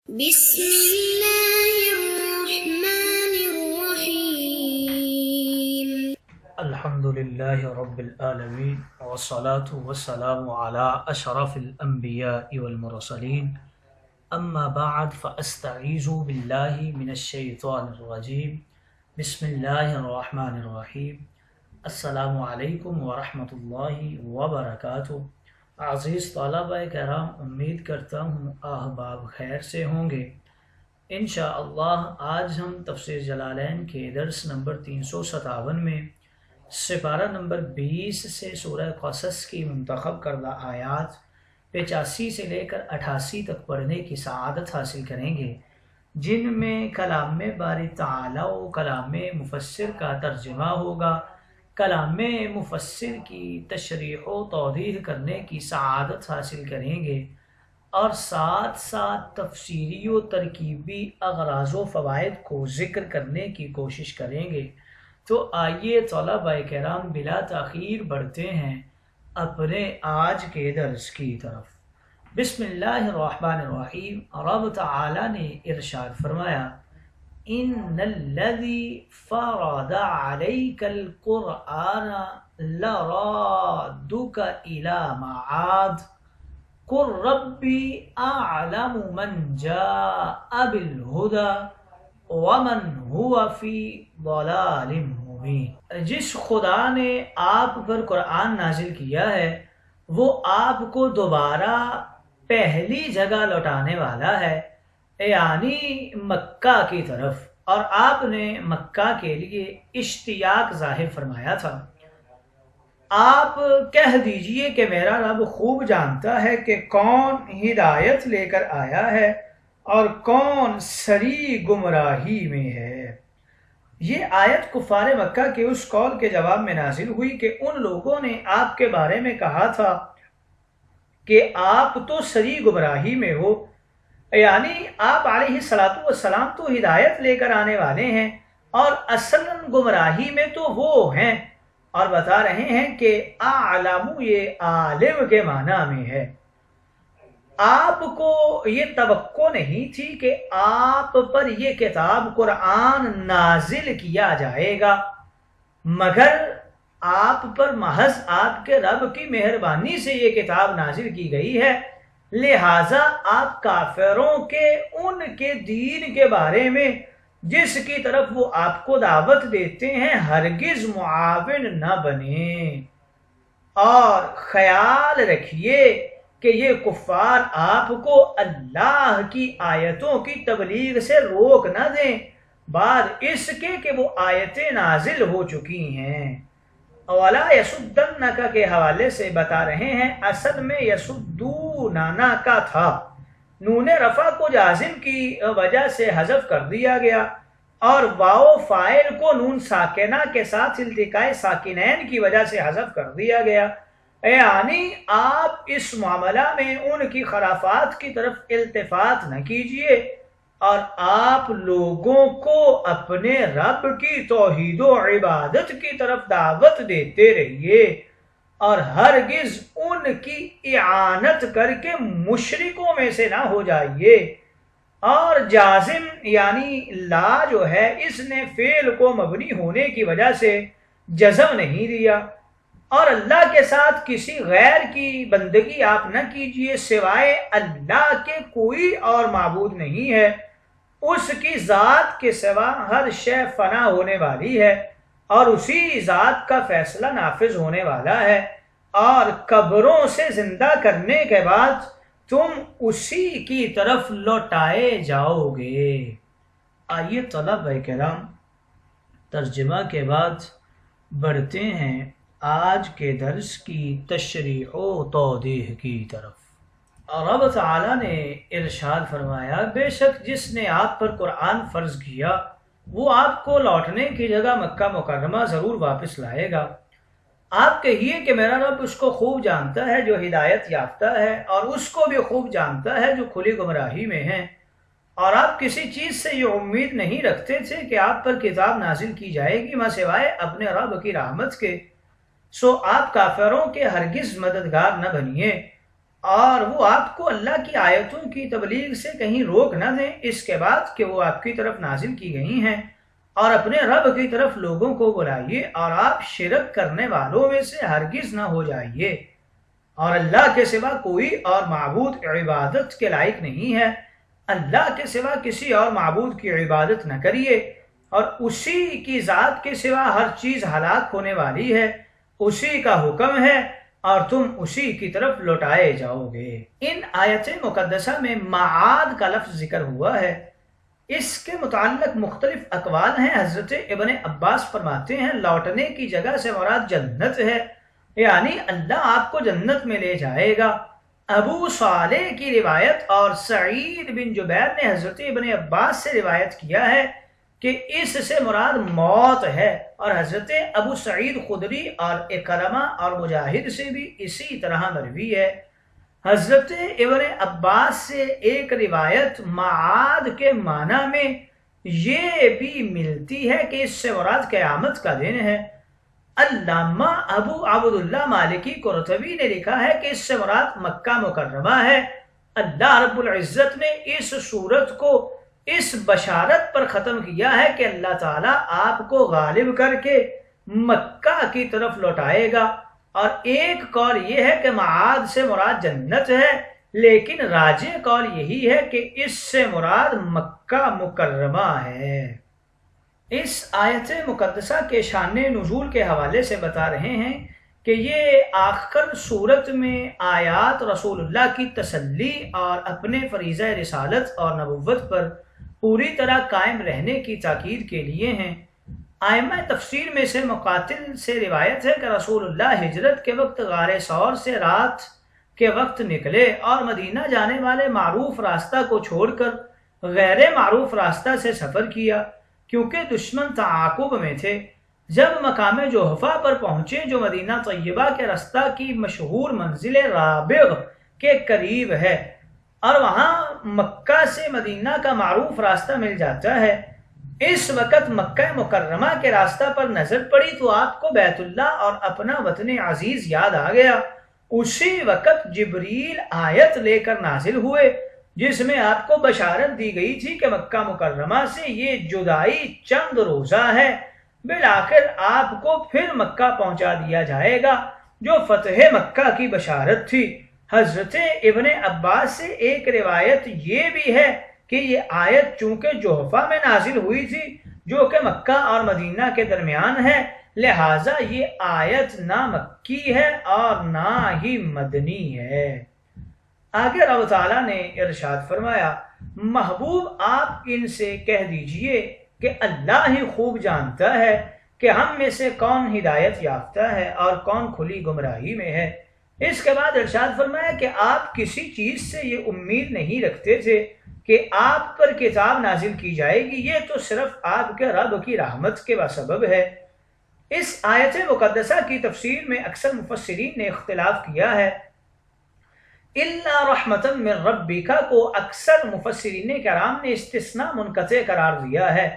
بسم اللہ الرحمن الرحیم الحمدللہ رب العالمین والصلاة والسلام علی اشرف الانبیاء والمرسلین اما بعد فاستعیذ باللہ من الشیطان الرجیم بسم اللہ الرحمن الرحیم السلام علیکم ورحمۃ اللہ وبرکاتہ۔ عزیز طلبہ کرام، امید کرتا ہوں احباب خیر سے ہوں گے۔ انشاءاللہ آج ہم تفسیر جلالین کے درس نمبر 357 میں سپارہ نمبر 20 سے سورہ قصص کی منتخب کردہ آیات 85 سے لے کر 88 تک پڑھنے کی سعادت حاصل کریں گے، جن میں کلام باری تعالی و کلام مفسر کا ترجمہ ہوگا۔ کلام مفسر کی تشریح و توضیح کرنے کی سعادت حاصل کریں گے اور ساتھ ساتھ تفسیری و ترکیبی اغراض و فوائد کو ذکر کرنے کی کوشش کریں گے۔ تو آئیے طلبہ کرام بلا تاخیر بڑھتے ہیں اپنے آج کے درس کی طرف۔ بسم اللہ الرحمن الرحیم۔ رب تعالی نے ارشاد فرمایا، ان الذی فرض علیک القرآن لرادک الی معاد قل ربی اعلم من جاء بالہدی ومن هو فی ضلال مبین۔ جس خدا نے آپ پر قرآن نازل کیا ہے وہ آپ کو دوبارہ پہلی جگہ لوٹانے والا ہے، یعنی مکہ کی طرف، اور آپ نے مکہ کے لیے اشتیاق ظاہر فرمایا تھا۔ آپ کہہ دیجئے کہ میرا رب خوب جانتا ہے کہ کون ہدایت لے کر آیا ہے اور کون سری گمراہی میں ہے۔ یہ آیت کفار مکہ کے اس قول کے جواب میں نازل ہوئی کہ ان لوگوں نے آپ کے بارے میں کہا تھا کہ آپ تو سری گمراہی میں ہو، یعنی آپ علیہ السلام تو ہدایت لے کر آنے والے ہیں اور اصلاً گمراہی میں تو وہ ہیں، اور بتا رہے ہیں کہ اعلم یہ عالم کے معنی میں ہے۔ آپ کو یہ توقع نہیں تھی کہ آپ پر یہ کتاب قرآن نازل کیا جائے گا، مگر آپ پر محض آپ کے رب کی مہربانی سے یہ کتاب نازل کی گئی ہے، لہٰذا آپ کافروں کے ان کے دین کے بارے میں جس کی طرف وہ آپ کو دعوت دیتے ہیں ہرگز معاون نہ بنیں، اور خیال رکھیے کہ یہ کفار آپ کو اللہ کی آیتوں کی تبلیغ سے روک نہ دیں بعد اس کے کہ وہ آیتیں نازل ہو چکی ہیں۔ اولا یسدنک کے حوالے سے بتا رہے ہیں، اصل میں یسدوننا کا تھا، نون رفع کو جازم کی وجہ سے حذف کر دیا گیا اور واو فاعل کو نون ساکنہ کے ساتھ التقاء ساکنین کی وجہ سے حذف کر دیا گیا، یعنی آپ اس معاملہ میں ان کی خرافات کی طرف التفات نہ کیجیے اور آپ لوگوں کو اپنے رب کی توحید و عبادت کی طرف دعوت دیتے رہیے اور ہرگز ان کی اعانت کر کے مشرکوں میں سے نہ ہو جائیے۔ اور جازم یعنی لا جو ہے اس نے فعل کو مبنی ہونے کی وجہ سے جزم نہیں دیا، اور اللہ کے ساتھ کسی غیر کی بندگی آپ نہ کیجیے، سوائے اللہ کے کوئی اور معبود نہیں ہے، اس کی ذات کے سوا ہر شے فنا ہونے والی ہے اور اسی ذات کا فیصلہ نافذ ہونے والا ہے، اور قبروں سے زندہ کرنے کے بعد تم اسی کی طرف لوٹائے جاؤ گے۔ آئیے طلبہ کرام ترجمہ کے بعد بڑھتے ہیں آج کے درس کی تشریح و توضیح کی طرف۔ رب تعالی نے ارشاد فرمایا، بے شک جس نے آپ پر قرآن فرض کیا وہ آپ کو لوٹنے کی جگہ مکہ مکرمہ ضرور واپس لائے گا۔ آپ کہیے کہ میرا رب اس کو خوب جانتا ہے جو ہدایت یافتہ ہے اور اس کو بھی خوب جانتا ہے جو کھلی گمراہی میں ہیں، اور آپ کسی چیز سے یہ امید نہیں رکھتے تھے کہ آپ پر کتاب نازل کی جائے گی ماں سوائے اپنے رب کی رحمت کے، سو آپ کافروں کے ہرگز مددگار نہ بنیے اور وہ آپ کو اللہ کی آیتوں کی تبلیغ سے کہیں روک نہ دیں اس کے بعد کہ وہ آپ کی طرف نازل کی گئی ہیں، اور اپنے رب کی طرف لوگوں کو بلائیے اور آپ شرک کرنے والوں میں سے ہرگز نہ ہو جائیے، اور اللہ کے سوا کوئی اور معبود عبادت کے لائق نہیں ہے، اللہ کے سوا کسی اور معبود کی عبادت نہ کریے، اور اسی کی ذات کے سوا ہر چیز ہلاک ہونے والی ہے، اسی کا حکم ہے اور تم اسی کی طرف لوٹائے جاؤ گے۔ ان آیت مقدسہ میں معاد کا لفظ ذکر ہوا ہے، اس کے متعلق مختلف اقوال ہیں۔ حضرت ابن عباس فرماتے ہیں لوٹنے کی جگہ سے مراد جنت ہے، یعنی اللہ آپ کو جنت میں لے جائے گا۔ ابو صالح کی روایت اور سعید بن جبیر نے حضرت ابن عباس سے روایت کیا ہے کہ اس سے مراد موت ہے، اور حضرت ابو سعید خدری اور اکرمہ اور مجاہد سے بھی اسی طرح مروی ہے۔ حضرت ابن عباس سے ایک روایت معاد کے معنی میں یہ بھی ملتی ہے کہ اس سے مراد قیامت کا دن ہے۔ علامہ ابو عبداللہ مالکی قرطبی نے لکھا ہے کہ اس سے مراد مکہ مکرمہ ہے۔ اللہ رب العزت نے اس صورت کو اس بشارت پر ختم کیا ہے کہ اللہ تعالیٰ آپ کو غالب کر کے مکہ کی طرف لوٹائے گا، اور ایک قول یہ ہے کہ معاد سے مراد جنت ہے، لیکن راجح قول یہی ہے کہ اس سے مراد مکہ مکرمہ ہے۔ اس آیت مقدسہ کے شان نزول کے حوالے سے بتا رہے ہیں کہ یہ آخر صورت میں آیات رسول اللہ کی تسلی اور اپنے فریضہ رسالت اور نبوت پر پوری طرح قائم رہنے کی تاکید کے لیے ہیں۔ ائمہ تفسیر میں سے مقاتل سے روایت ہے کہ رسول اللہ ہجرت کے وقت غار ثور سے رات کے وقت نکلے اور مدینہ جانے والے معروف راستہ کو چھوڑ کر غیر معروف راستہ سے سفر کیا، کیونکہ دشمن تعاقب میں تھے۔ جب مقام جوحفہ پر پہنچے جو مدینہ طیبہ کے راستہ کی مشہور منزل رابغ کے قریب ہے، اور وہاں مکہ سے مدینہ کا معروف راستہ مل جاتا ہے، اس وقت مکہ مکرمہ کے راستہ پر نظر پڑی تو آپ کو بیت اللہ اور اپنا وطن عزیز یاد آ گیا۔ اسی وقت جبریل آیت لے کر نازل ہوئے جس میں آپ کو بشارت دی گئی تھی کہ مکہ مکرمہ سے یہ جدائی چند روزہ ہے، بالآخر آپ کو پھر مکہ پہنچا دیا جائے گا، جو فتح مکہ کی بشارت تھی۔ حضرت ابن عباس سے ایک روایت یہ بھی ہے کہ یہ آیت چونکہ جوحفہ میں نازل ہوئی تھی جو کہ مکہ اور مدینہ کے درمیان ہے، لہٰذا یہ آیت نہ مکی ہے اور نہ ہی مدنی ہے۔ آگے رب تعالیٰ نے ارشاد فرمایا، محبوب آپ ان سے کہہ دیجئے کہ اللہ ہی خوب جانتا ہے کہ ہم میں سے کون ہدایت یافتہ ہے اور کون کھلی گمراہی میں ہے۔ اس کے بعد ارشاد فرمایا کہ آپ کسی چیز سے یہ امید نہیں رکھتے تھے کہ آپ پر کتاب نازل کی جائے گی، یہ تو صرف آپ کے رب کی رحمت کے سبب ہے۔ اس آیت مقدسہ کی تفسیر میں اکثر مفسرین نے اختلاف کیا ہے۔ الا رحمتا من ربک کو اکثر مفسرین کرام نے استثناء منقطع قرار دیا ہے،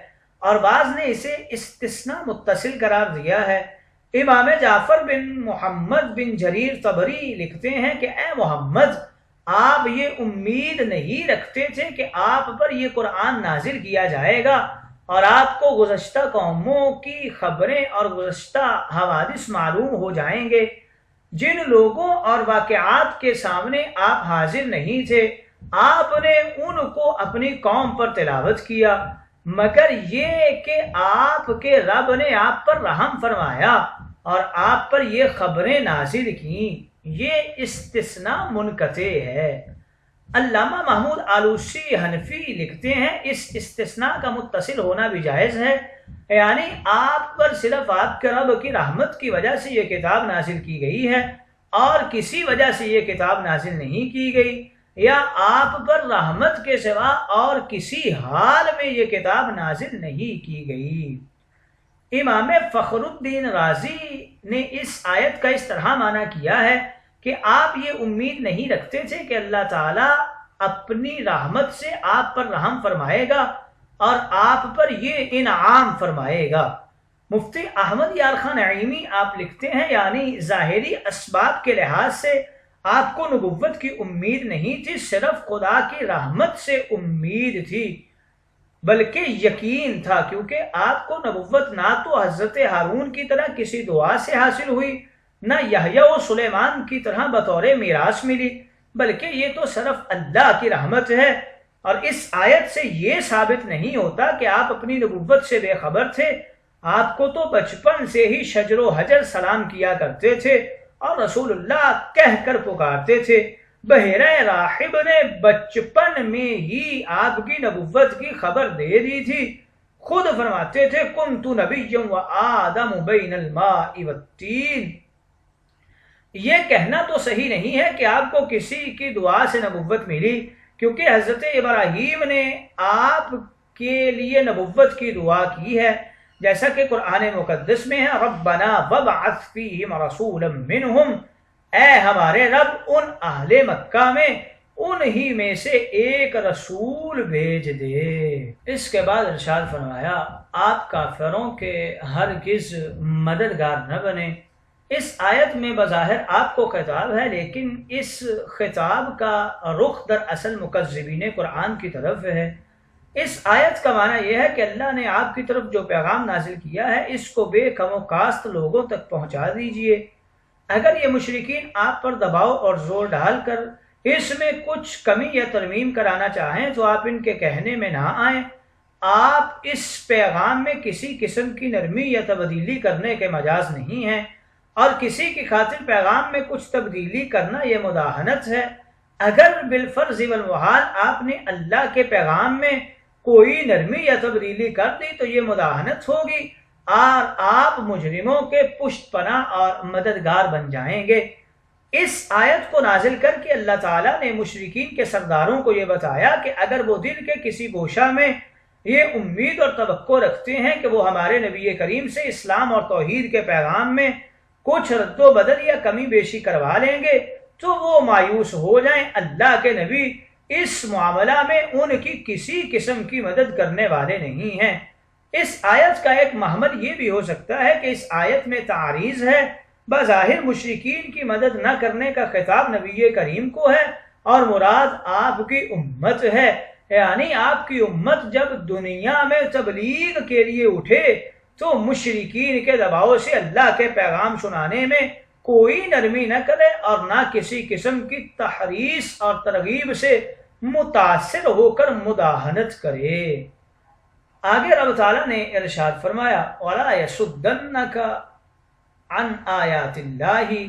اور بعض نے اسے استثناء متصل قرار دیا ہے۔ امام جعفر بن محمد بن جریر طبری لکھتے ہیں کہ اے محمد، آپ یہ امید نہیں رکھتے تھے کہ آپ پر یہ قرآن نازل کیا جائے گا اور آپ کو گزشتہ قوموں کی خبریں اور گزشتہ حوادث معلوم ہو جائیں گے جن لوگوں اور واقعات کے سامنے آپ حاضر نہیں تھے۔ آپ نے ان کو اپنی قوم پر تلاوت کیا، مگر یہ کہ آپ کے رب نے آپ پر رحم فرمایا اور آپ پر یہ خبریں نازل کیں۔ یہ استثناء منقطع ہے۔ علامہ محمود آلوسی حنفی لکھتے ہیں اس استثناء کا متصل ہونا بھی جائز ہے، یعنی آپ پر صرف آپ کے رب کی رحمت کی وجہ سے یہ کتاب نازل کی گئی ہے اور کسی وجہ سے یہ کتاب نازل نہیں کی گئی، یا آپ پر رحمت کے سوا اور کسی حال میں یہ کتاب نازل نہیں کی گئی۔ امام فخر الدین رازی نے اس آیت کا اس طرح معنی کیا ہے کہ آپ یہ امید نہیں رکھتے تھے کہ اللہ تعالیٰ اپنی رحمت سے آپ پر رحم فرمائے گا اور آپ پر یہ انعام فرمائے گا۔ مفتی احمد یار خان نعیمی آپ لکھتے ہیں، یعنی ظاہری اسباب کے لحاظ سے آپ کو نبوت کی امید نہیں تھی، صرف خدا کی رحمت سے امید تھی، بلکہ یقین تھا، کیونکہ آپ کو نبوت نہ تو حضرت ہارون کی طرح کسی دعا سے حاصل ہوئی، نہ یحییٰ و سلیمان کی طرح بطور میراث ملی، بلکہ یہ تو صرف اللہ کی رحمت ہے۔ اور اس آیت سے یہ ثابت نہیں ہوتا کہ آپ اپنی نبوت سے بے خبر تھے، آپ کو تو بچپن سے ہی شجر و حجر سلام کیا کرتے تھے اور رسول اللہ کہہ کر پکارتے تھے۔ بحیرہ راہب نے بچپن میں ہی آپ کی نبوت کی خبر دے دی تھی، خود فرماتے تھے کنت نبیا وآدم بین الماء والتین۔ یہ کہنا تو صحیح نہیں ہے کہ آپ کو کسی کی دعا سے نبوت ملی، کیونکہ حضرت ابراہیم نے آپ کے لیے نبوت کی دعا کی ہے، جیسا کہ قرآن مقدس میں ہے ربنا وابعث فیہم رسولا منہم، اے ہمارے رب ان اہل مکہ میں انہی میں سے ایک رسول بھیج دے۔ اس کے بعد ارشاد فرمایا آپ کافروں کے ہرگز مددگار نہ بنے۔ اس آیت میں بظاہر آپ کو خطاب ہے، لیکن اس خطاب کا رخ دراصل مکذبین قرآن کی طرف ہے۔ اس آیت کا معنی یہ ہے کہ اللہ نے آپ کی طرف جو پیغام نازل کیا ہے اس کو بے کم و کاست لوگوں تک پہنچا دیجئے۔ اگر یہ مشرکین آپ پر دباؤ اور زور ڈال کر اس میں کچھ کمی یا ترمیم کرانا چاہیں تو آپ ان کے کہنے میں نہ آئیں۔ آپ اس پیغام میں کسی قسم کی نرمی یا تبدیلی کرنے کے مجاز نہیں ہیں، اور کسی کی خاطر پیغام میں کچھ تبدیلی کرنا یہ مداہنت ہے۔ اگر بالفرض والمحال آپ نے اللہ کے پیغام میں کوئی نرمی یا تبدیلی کر دی تو یہ مداہنت ہوگی اور آپ مجرموں کے پشت پناہ اور مددگار بن جائیں گے۔ اس آیت کو نازل کر کے اللہ تعالیٰ نے مشرکین کے سرداروں کو یہ بتایا کہ اگر وہ دل کے کسی گوشہ میں یہ امید اور توقع رکھتے ہیں کہ وہ ہمارے نبی کریم سے اسلام اور توحید کے پیغام میں کچھ رد و بدل یا کمی بیشی کروا لیں گے تو وہ مایوس ہو جائیں۔ اللہ کے نبی اس معاملہ میں ان کی کسی قسم کی مدد کرنے والے نہیں ہیں۔ اس آیت کا ایک محمل یہ بھی ہو سکتا ہے کہ اس آیت میں تعریض ہے، بظاہر مشرکین کی مدد نہ کرنے کا خطاب نبی کریم کو ہے اور مراد آپ کی امت ہے، یعنی آپ کی امت جب دنیا میں تبلیغ کے لیے اٹھے تو مشرکین کے دباؤ سے اللہ کے پیغام سنانے میں کوئی نرمی نہ کرے اور نہ کسی قسم کی تحریص اور ترغیب سے متاثر ہو کر مداہنت کرے۔ آگے رب تعالیٰ نے ارشاد فرمایا وَلَا يَصُدَّنَّكَ عَنْ آیَاتِ اللَّهِ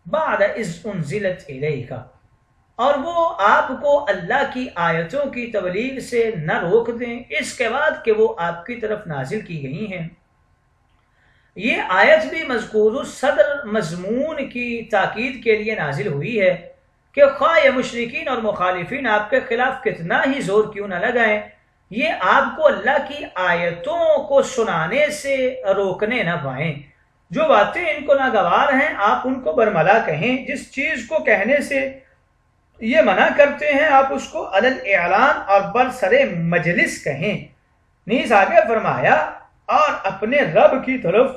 بَعْدَ إِذْ أُنزِلَتْ إِلَيْكَ، اور وہ آپ کو اللہ کی آیتوں کی تبلیغ سے نہ روک دیں اس کے بعد کہ وہ آپ کی طرف نازل کی گئی ہیں۔ یہ آیت بھی مذکور صدر مضمون کی تاکید کے لیے نازل ہوئی ہے کہ خواہ یہ مشرکین اور مخالفین آپ کے خلاف کتنا ہی زور کیوں نہ لگائیں، یہ آپ کو اللہ کی آیتوں کو سنانے سے روکنے نہ پائیں۔ جو باتیں ان کو ناگوار ہیں آپ ان کو برملا کہیں، جس چیز کو کہنے سے یہ منع کرتے ہیں آپ اس کو علی الاعلان اور برسر مجلس کہیں۔ نیز آگے فرمایا اور اپنے رب کی طرف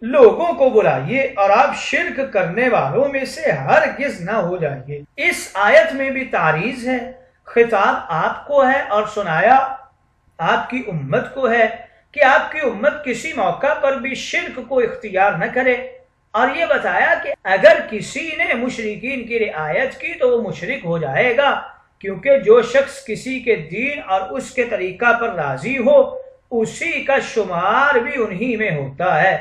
لوگوں کو بلائیے اور آپ شرک کرنے والوں میں سے ہرگز نہ ہو جائیے۔ اس آیت میں بھی تعریض ہے، خطاب آپ کو ہے اور سنایا آپ کی امت کو ہے کہ آپ کی امت کسی موقع پر بھی شرک کو اختیار نہ کرے، اور یہ بتایا کہ اگر کسی نے مشرکین کی رعایت کی تو وہ مشرک ہو جائے گا، کیونکہ جو شخص کسی کے دین اور اس کے طریقہ پر راضی ہو اسی کا شمار بھی انہی میں ہوتا ہے۔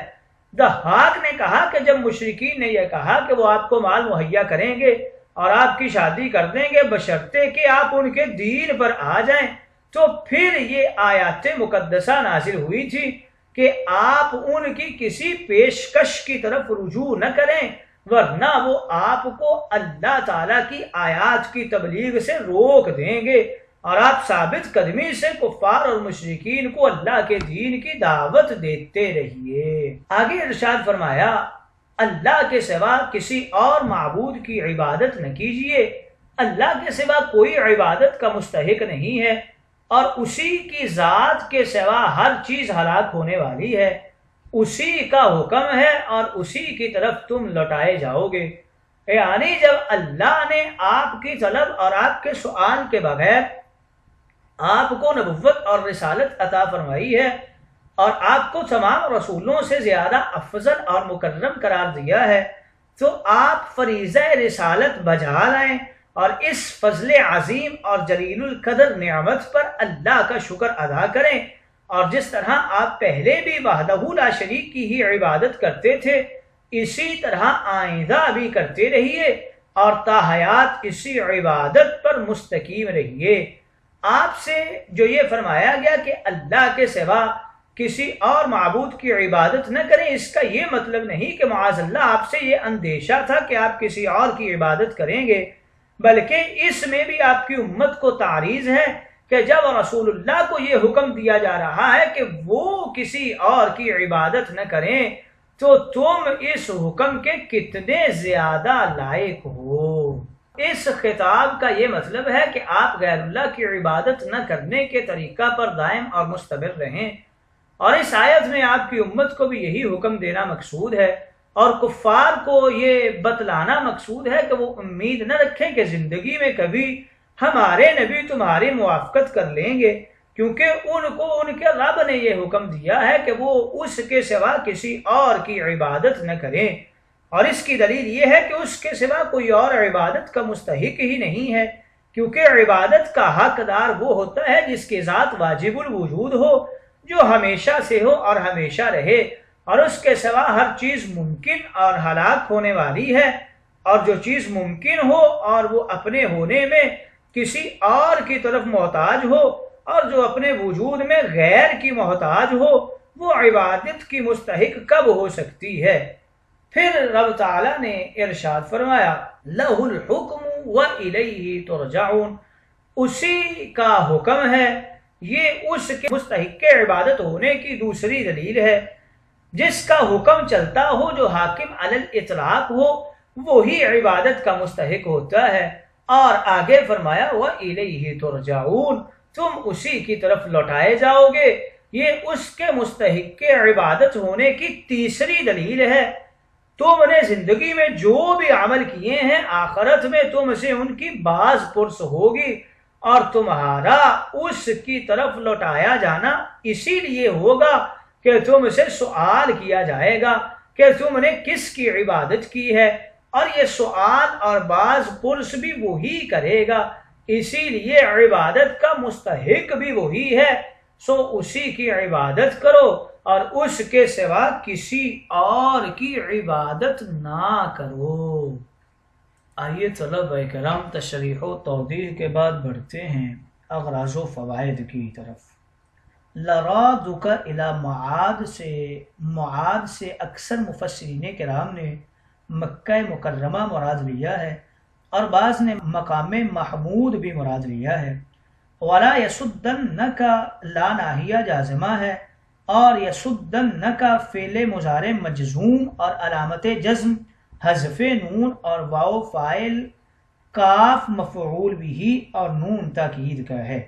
ضحاک نے کہا کہ جب مشرکین نے یہ کہا کہ وہ آپ کو مال مہیا کریں گے اور آپ کی شادی کر دیں گے بشرطے کہ آپ ان کے دین پر آ جائیں، تو پھر یہ آیات مقدسہ نازل ہوئی تھی کہ آپ ان کی کسی پیشکش کی طرف رجوع نہ کریں، ورنہ وہ آپ کو اللہ تعالیٰ کی آیات کی تبلیغ سے روک دیں گے اور آپ ثابت قدمی سے کفار اور مشرکین کو اللہ کے دین کی دعوت دیتے رہیے۔ آگے ارشاد فرمایا اللہ کے سوا کسی اور معبود کی عبادت نہ کیجیے، اللہ کے سوا کوئی عبادت کا مستحق نہیں ہے اور اسی کی ذات کے سوا ہر چیز ہلاک ہونے والی ہے، اسی کا حکم ہے اور اسی کی طرف تم لوٹائے جاؤ گے۔ یعنی جب اللہ نے آپ کی طلب اور آپ کے سوال کے بغیر آپ کو نبوت اور رسالت عطا فرمائی ہے اور آپ کو تمام رسولوں سے زیادہ افضل اور مکرم قرار دیا ہے، تو آپ فریضہ رسالت بجا لائیں اور اس فضل عظیم اور جلیل القدر نعمت پر اللہ کا شکر ادا کریں، اور جس طرح آپ پہلے بھی وحدہ لا شریک کی ہی عبادت کرتے تھے اسی طرح آئندہ بھی کرتے رہیے اور تا حیات اسی عبادت پر مستقیم رہیے۔ آپ سے جو یہ فرمایا گیا کہ اللہ کے سوا کسی اور معبود کی عبادت نہ کریں، اس کا یہ مطلب نہیں کہ معاذ اللہ آپ سے یہ اندیشہ تھا کہ آپ کسی اور کی عبادت کریں گے، بلکہ اس میں بھی آپ کی امت کو تعریض ہے کہ جب رسول اللہ کو یہ حکم دیا جا رہا ہے کہ وہ کسی اور کی عبادت نہ کریں تو تم اس حکم کے کتنے زیادہ لائق ہو۔ اس خطاب کا یہ مطلب ہے کہ آپ غیر اللہ کی عبادت نہ کرنے کے طریقہ پر دائم اور مستمر رہیں، اور اس آیت میں آپ کی امت کو بھی یہی حکم دینا مقصود ہے، اور کفار کو یہ بتلانا مقصود ہے کہ وہ امید نہ رکھیں کہ زندگی میں کبھی ہمارے نبی تمہاری موافقت کر لیں گے، کیونکہ ان کو ان کے رب نے یہ حکم دیا ہے کہ وہ اس کے سوا کسی اور کی عبادت نہ کریں، اور اس کی دلیل یہ ہے کہ اس کے سوا کوئی اور عبادت کا مستحق ہی نہیں ہے، کیونکہ عبادت کا حقدار وہ ہوتا ہے جس کی ذات واجب الوجود ہو، جو ہمیشہ سے ہو اور ہمیشہ رہے، اور اس کے سوا ہر چیز ممکن اور ہلاک ہونے والی ہے، اور جو چیز ممکن ہو اور وہ اپنے ہونے میں کسی اور کی طرف محتاج ہو اور جو اپنے وجود میں غیر کی محتاج ہو، وہ عبادت کی مستحق کب ہو سکتی ہے؟ پھر رب تعالیٰ نے ارشاد فرمایا لَهُ الْحُكْمُ وَإِلَيْهِ تُرْجَعُونَ، اسی کا حکم ہے، یہ اس کے مستحق عبادت ہونے کی دوسری دلیل ہے۔ جس کا حکم چلتا ہو، جو حاکم علی الاطلاق ہو، وہی عبادت کا مستحق ہوتا ہے، اور آگے فرمایا وَإِلَيْهِ تُرْجَعُونَ، تم اسی کی طرف لوٹائے جاؤ گے، یہ اس کے مستحق عبادت ہونے کی تیسری دلیل ہے۔ تم نے زندگی میں جو بھی عمل کیے ہیں، آخرت میں تم سے ان کی باز پرس ہوگی، اور تمہارا اس کی طرف لوٹایا جانا اسی لیے ہوگا کہ تم سے سوال کیا جائے گا کہ تم نے کس کی عبادت کی ہے، اور یہ سوال اور باز پرس بھی وہی کرے گا، اسی لیے عبادت کا مستحق بھی وہی ہے، سو اسی کی عبادت کرو اور اس کے سوا کسی اور کی عبادت نہ کرو۔ آئیے طلبہ کرام تشریح و توضیح کے بعد بڑھتے ہیں اغراض و فوائد کی طرف۔ لرادک الی معاد سے اکثر مفسرین کرام نے مکہ مکرمہ مراد لیا ہے، اور بعض نے مقام محمود بھی مراد لیا ہے۔ وَلَا يَسُدَّنَّكَ لا ناہیہ جازمہ ہے، اور یسدنک فعل مضارع مجزوم اور علامت جزم حذف نون اور واو فاعل کاف مفعول بھی اور نون تاکید کا ہے۔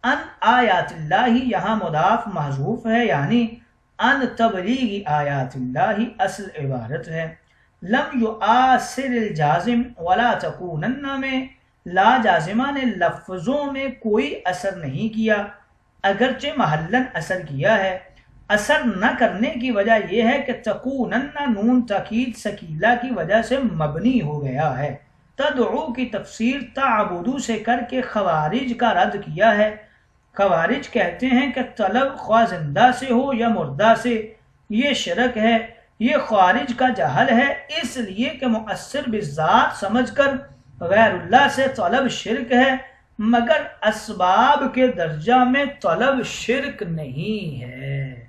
ان آیات اللہ یہاں مضاف محذوف ہے، یعنی ان تبلیغ آیات اللہ اصل عبارت ہے۔ لم یؤثر الجازم ولا تکونن میں لا جازمہ نے لفظوں میں کوئی اثر نہیں کیا، اگرچہ محلن اثر کیا ہے۔ اثر نہ کرنے کی وجہ یہ ہے کہ تکونن نون تاکید ثقیلہ کی وجہ سے مبنی ہو گیا ہے۔ تدعو کی تفسیر تعبدو سے کر کے خوارج کا رد کیا ہے۔ خوارج کہتے ہیں کہ طلب خواہ زندہ سے ہو یا مردہ سے، یہ شرک ہے۔ یہ خوارج کا جہل ہے، اس لیے کہ مؤثر بالذات سمجھ کر غیر اللہ سے طلب شرک ہے، مگر اسباب کے درجہ میں طلب شرک نہیں ہے۔